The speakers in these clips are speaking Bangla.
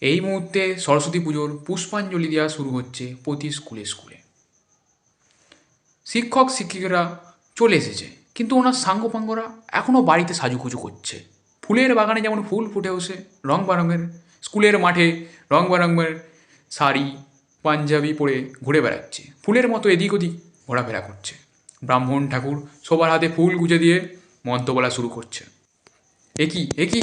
এই মুহূর্তে সরস্বতী পুজোর পুষ্পাঞ্জলি দেওয়া শুরু হচ্ছে প্রতি স্কুলে স্কুলে। শিক্ষক শিক্ষিকারা চলে এসেছে, কিন্তু ওনার সাঙ্গপাঙ্গরা এখনও বাড়িতে সাজুগুজু করছে। ফুলের বাগানে যেমন ফুল ফুটে বসে রং বেরঙের, স্কুলের মাঠে রং বেরঙের শাড়ি পাঞ্জাবি পরে ঘুরে বেড়াচ্ছে, ফুলের মতো এদিক ওদিক ঘোরাফেরা করছে। ব্রাহ্মণ ঠাকুর সবার হাতে ফুল গুজে দিয়ে মন্ত্র বলা শুরু করছে। একই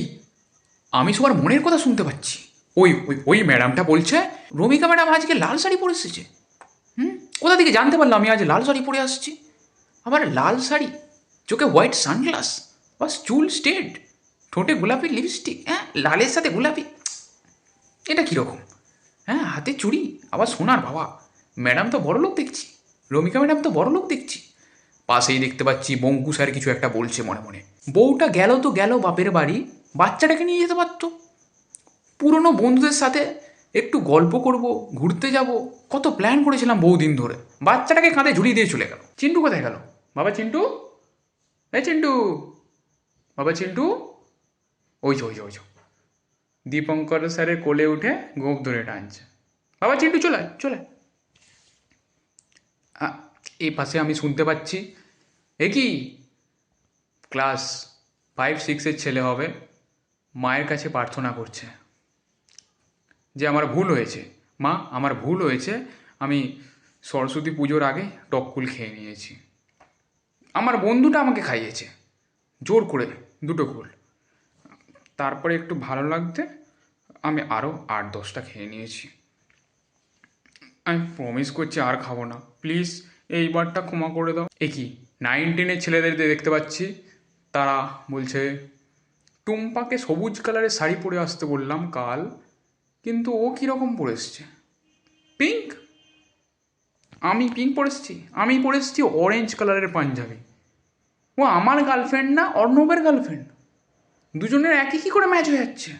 আমি সবার মনের কথা শুনতে পাচ্ছি। ওই ওই ওই ম্যাডামটা বলছে রমিকা ম্যাডাম আজকে লাল শাড়ি পরে এসেছে। কোথা থেকে জানতে পারলাম আমি আজ লাল শাড়ি পরে আসছি? আবার লাল শাড়ি, চোখে হোয়াইট সানগ্লাস, বাস চুল স্ট্রেট, ঠোঁটে গোলাপি লিপস্টিক, হ্যাঁ লালের সাথে গোলাপি, এটা কীরকম? হ্যাঁ হাতে চুড়ি, আবার সোনার বাবা। ম্যাডাম তো বড় লোক দেখছি, রমিকা ম্যাডাম তো বড় লোক দেখছি। পাশেই দেখতে পাচ্ছি বঙ্কু স্যার কিছু একটা বলছে মনে মনে। বউটা গেল তো গেল বাপের বাড়ি, বাচ্চাটাকে নিয়ে যেতে পারতো। পুরনো বন্ধুদের সাথে একটু গল্প করব, ঘুরতে যাব, কত প্ল্যান করেছিলাম বহুদিন ধরে। বাচ্চাটাকে কাঁধে ঝুলিয়ে দিয়ে চলে গেল। চিন্টু কোথায় গেল? বাবা চিন্টু, এই চিন্টু, বাবা চিন্টু, ওই দীপঙ্কর স্যারের কোলে উঠে গোপ ধরে টানছে। বাবা চিন্টু চলে চলে। এই পাশে আমি শুনতে পাচ্ছি, কি ক্লাস 5-6 ছেলে হবে, মায়ের কাছে প্রার্থনা করছে যে আমার ভুল হয়েছে, মা আমার ভুল হয়েছে, আমি সরস্বতী পুজোর আগে টককুল খেয়ে নিয়েছি, আমার বন্ধুটা আমাকে খাইয়েছে জোর করে 2টো কুল, তারপরে একটু ভালো লাগতে আমি আরও 8-10টা খেয়ে নিয়েছি। আমি প্রমিস করছি আর খাবো না, প্লিজ এইবারটা ক্ষমা করে দাও। 9-10 ছেলেদের দেখতে পাচ্ছি, তারা বলছে টুম্পাকে সবুজ কালারের শাড়ি পরে আসতে বললাম কাল, কিন্তু ও কীরকম পরে এসছে? পিঙ্ক। আমি পিঙ্ক পরে এসেছি? আমি পরে এসেছি অরেঞ্জ কালারের পাঞ্জাবি। ও আমার গার্লফ্রেন্ড না অর্ণবের গার্লফ্রেন্ড? দুজনের একই কী করে ম্যাচ হয়ে যাচ্ছে?